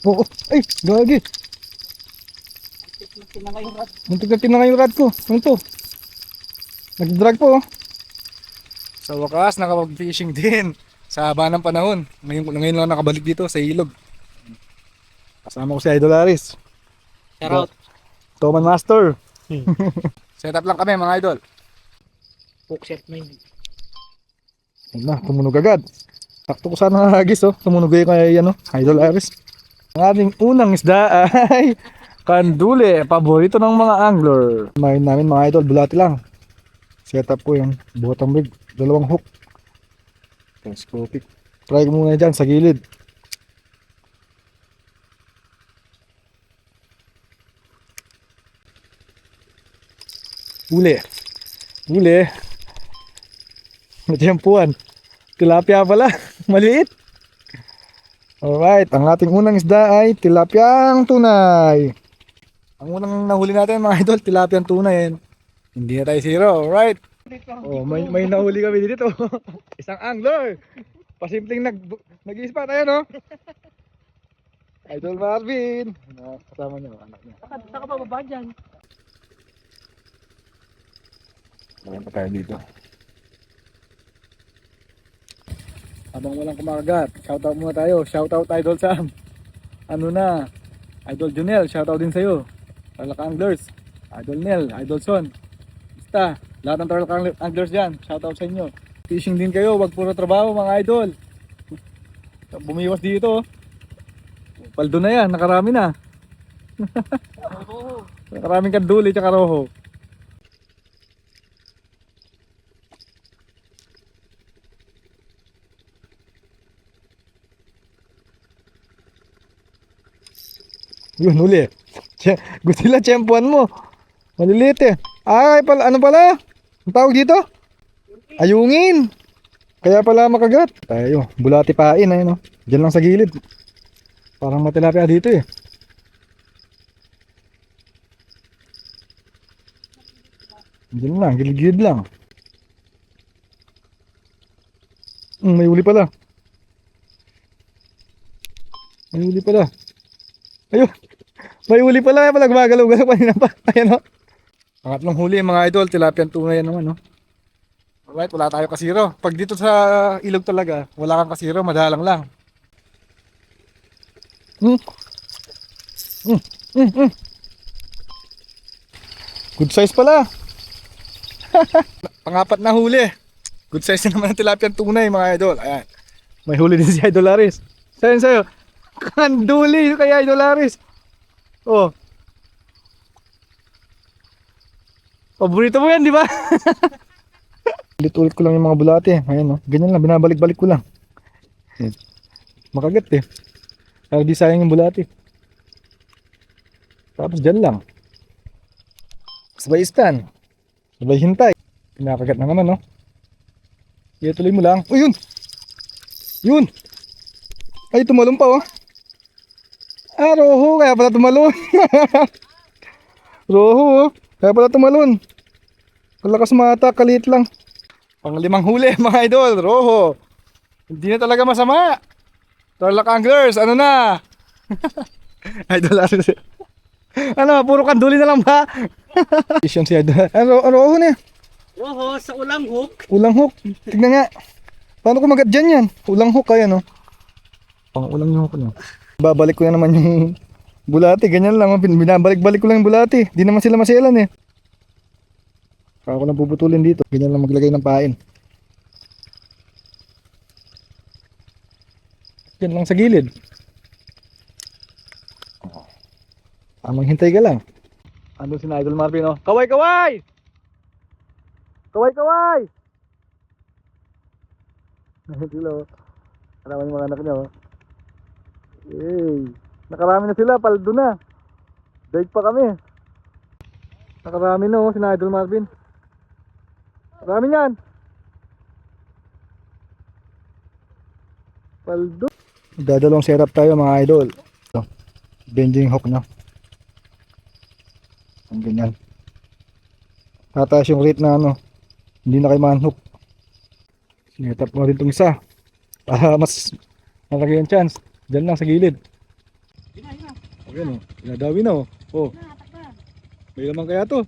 Oo. Ay, gagi. Muntik na tinangay yung rad ko. Ano to? Nag-drag po oh. Sa wakas, nakapag-fishing din. Sa haba ng panahon. Ngayon lang nakabalik dito sa ilog. Kasama ko si Idol Aris. Shout out. Toman Master. Hmm. Set up lang kami mga idol. Hook set main. Ayun na, tumunog agad. Sakto ko sana hagis oh. Tumunog kayo kay ano, Idol Aris. Ang ating unang isda ay kandule. Paborito ng mga angler. Main namin mga idol, bulati lang. Set up ko yung bottom rig. 2 hook. Telescopic. Try ko muna dyan sa gilid. Huli. Huli. Natiyampuan. Tilapia pala. Maliit. Alright. Ang ating unang isda ay tilapyang tunay. Ang unang nahuli natin mga idol, tilapyang tunay. Hindi na tayo zero. Alright. Oh, may nahuli kami dito. Isang angler. Pasimpleng nag-i-spot tayo no. Idol Marvin. Kasama niya anak niya. Saka bababa dyan. Meron pa tayo dito. Habang walang kumakagat, shoutout muna tayo. Shoutout Idol Sam. Ano na? Idol Junel, shoutout din sa'yo. Tarlac Anglers, Idol Nel, Idol Son. Basta, lahat ng Tarlac Anglers dyan, shoutout sa inyo. Fishing din kayo, wag puro trabaho mga idol. Bumiwas dito. Paldo na yan, nakarami na. Nakaraming kanduli tsaka roho. Yun, huli. Gusto nila tiyempuan mo. Maliliit eh. Ay, pala, ano pala? Ang tawag dito? Ayungin. Kaya pala makagat. Tayo, bulati pain ay no. Diyan lang sa gilid. Parang matilapia dito eh. Diyan lang, gilid-gilid lang. May huli pala. May huli pala. Ayun. May huli pala, kaya pala gumagalaw-galaw kanina pa. Ayan o. Pangatlong huli mga idol, tilapia tunay yan naman no. Alright, wala tayo kasiro. Pag dito sa ilog talaga, wala kang kasiro, madalang lang. Mm. Good size pala. Pangapat na huli. Good size na naman ang tilapia tunay mga idol. Ayan. May huli din si Idol Aris. Sa'yo. Kanduli kay Idol Aris. Oh. Paborito mo yan, di ba? Ulit-ulit ko lang yung mga bulate. Ayan, oh. Ganyan lang, binabalik-balik ko lang. Makagat eh. Para di sayang yung bulate. Tapos dyan lang. Sabay stand. Sabay hintay. Pinakagat na naman, no? Kaya tuloy mo lang. Oh, yun! Yun! Ay, tumalon pa, oh. Ah, roho. Kaya pala tumalon. Roho, oh. Kaya pala tumalon. Kalakas mata, kalit lang. Panglimang huli mga idol, roho. Hindi na talaga masama. Tarlac Anglers, ano na? Idol Aris. Ano, puro kanduli na lang ba? Vision si Idol. Roho na. Roho sa ulang hook. Ulang hook. Tignan nga. Paano kumagat dyan yan? Ulang hook kaya no? Pang ulang yung hook no? Babalik ko na naman yung bulati. Ganyan lang. Binabalik-balik ko lang yung bulati. Di naman sila maselan eh. Kaya ko lang puputulin dito. Ganyan lang maglagay ng pain. Yan lang sa gilid. Tamang hintay ka lang. Ano si Idol Marvin oh? Kaway! Kaway! Kaway! Hello. Karami yung mga anak niya oh. Hey. Nakarami na sila. Paldo na. Daig pa kami. Nakarami na oh si Idol Marvin. Marami yan. Paldo. Dadalawang setup tayo mga idol. So, bending hook na. Ang ganyan. Tataas yung rate na ano. Hindi na kayo man-hook. Setup mo rin itong isa. Para mas malaki yung chance. Diyan lang sa gilid. Ayan oh. Pinadawi na oh. Oh. May laman kaya to.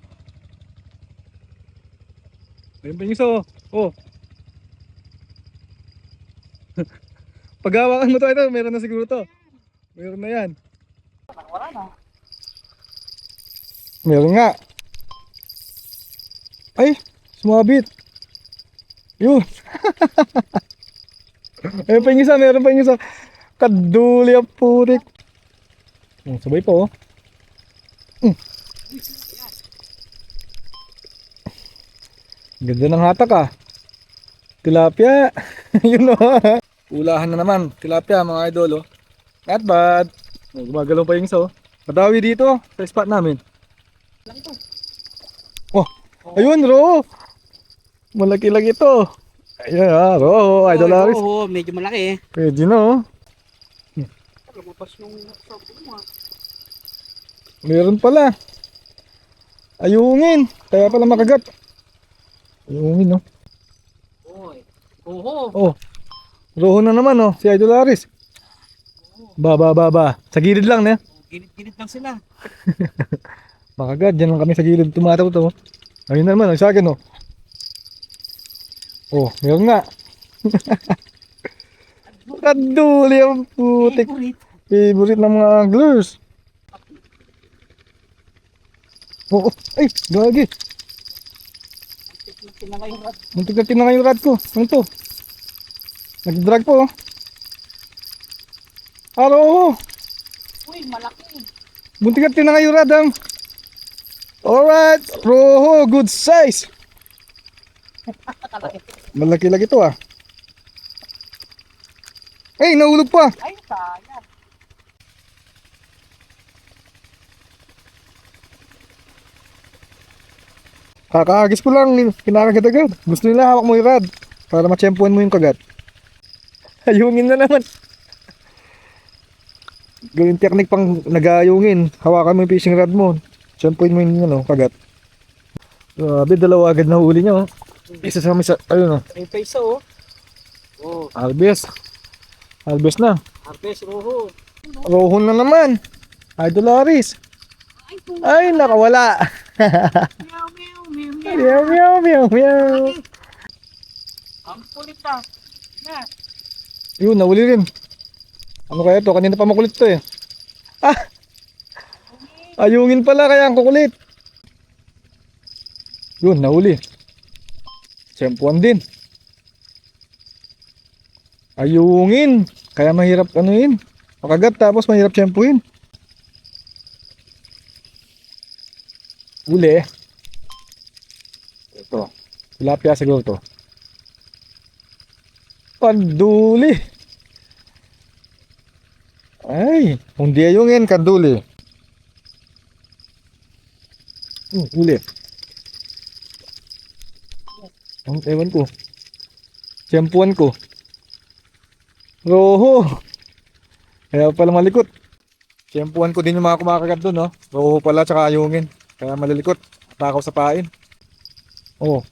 Ayun pa yung isa oh. Oh. Paghawakan mo to ito, meron na siguro to. Meron na yan. Wala na. Meron nga. Ay, sumabit. Yun. Ayun pa yung isa, meron pa yung isa. Kaduli ang putik. Oh, sabay pa oh. Ganda ng hatak ah. Tilapia. Yun oh. Ulahan na naman. Tilapia mga idol oh. Not bad. Oh, gumagalaw pa yung isa oh. Padawi dito sa spot namin. Oh, ayun ro. Malaki lang ito. Ayan ah, ro. Idol Aris. Oo, medyo malaki eh. Pwede na oh. Lumabas yung sabon mo. Meron pala. Ayungin. Kaya pala makagat. Ayungin oh. Oy. Oo. Oh. Roho na naman oh. Si Idol Aris. Ba. Sa gilid lang na. Ginit-ginit lang sila. Makagat. Diyan lang kami sa gilid. Tumataw to. Ayun na naman. Ang sa akin oh. Oh, meron nga. Kaduli ang putik. Favorite ng mga anglers. Oh, ay, gagi. Muntik na tinangay yung rad ko. Ano to? Nag-drag po. Aro. Uy, malaki. Muntik na tinangay yung rad. Alright, roho, good size. Malaki lagi to ah. Ay, nahulog pa. Ay, sayang. Kakaagis ko lang, kinakagat-agad. Gusto nila hawak mo yung rad para matsyempuan mo yung kagat. Ayungin na naman. Gawin technique pang nag-aayungin. Hawakan mo yung fishing rod mo. Tsyempuin mo yung ano, kagat. Grabe, dalawa agad na huli niya. Oh. Isa sa isa, ayun oh. May pesa oh. Oh, Albes. Albes na. harvest roho. Rohon na naman. Idol Aris. Ay, nakawala. Meow, meow, meow, meow. Meow, meow, meow, meow. Ang kulit na. Na. Yun, nahuli rin. Ano kaya to? Kanina pa makulit to eh. Ah! Ayungin pala kaya ang kukulit. Yun, nahuli. Tsempuan din. Ayungin. Kaya mahirap ano yun. Makagat tapos mahirap tsempuin. Uli. Ito. Tilapia siguro to. Kaduli. Ay, hindi ayungin, kaduli. Uli. Ang ewan ko. Tiyempuan ko. Roho. Kaya pala malikot. Tiyempuan ko din yung mga kumakagat doon, no? Roho pala, tsaka ayungin. Kaya malalikot. Takaw sa pain. Oh.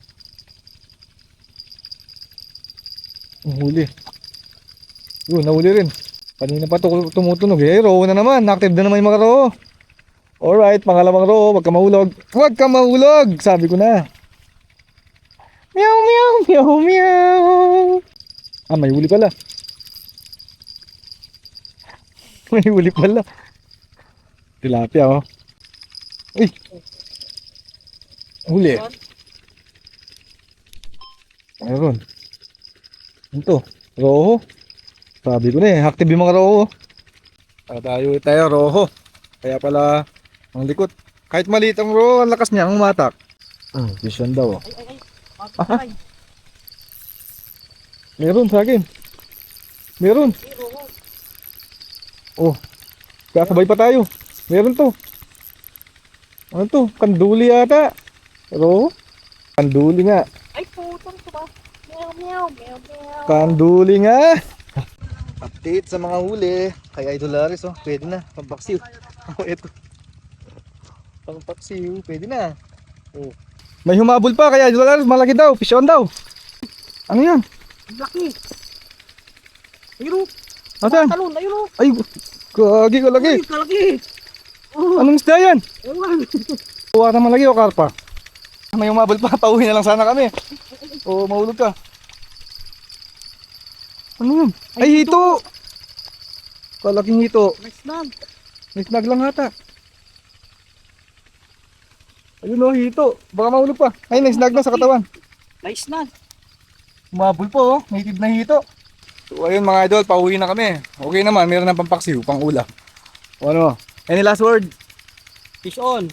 Ang huli. Yun, nahuli rin. Kanina pa tumutunog eh. Roho na naman. Active na naman yung mga roho. Alright, pangalawang roho. Huwag ka mahulog. Huwag ka mahulog! Sabi ko na. Meow, meow, meow, meow. Ah, may huli pala. May huli pala. Tilapia, oh. Uy! Huli. Mayroon. Ito, roho. Sabi ko na eh, active yung mga roho. Tayo, roho. Kaya pala, ang likot. Kahit maliit ang roho, ang lakas niya, ang matak. Vision daw. Oh. Ay. Meron sa akin. Meron. Oh, kasabay pa tayo. Meron to. Ano to? Kanduli yata. Roho? Kanduli nga. Ay, putang ito ba? Meow, meow, meow, meow. Kanduli nga. Update sa mga huli. Kay Idol Aris, oh. Pwede na. Pampaksiw. Oh, ito. Pampaksiw. Pwede na. Oh. May humabol pa kay Idol Aris. Malaki daw. Fish on daw. Ano yan? Ang laki. Ayun oh. Asan? Talon, ayun oh. Ay, kagi ka lagi. Ay, kalaki. Anong isda yan? Ewan. Kuha naman lagi o karpa. May umabol pa, pauwi na lang sana kami. O mahulog ka. Ano yun? Ay, hito! Kalaking hito. May snag. May snag lang ata. Ayun o, hito. Baka mahulog pa. Ay, may snag na sa katawan. May snag. Umabol po, oh. Native na hito. So ayun mga idol, pauwi na kami. Okay naman, meron ng pampaksiw, pang ulam. O ano? Any last word? Fish on.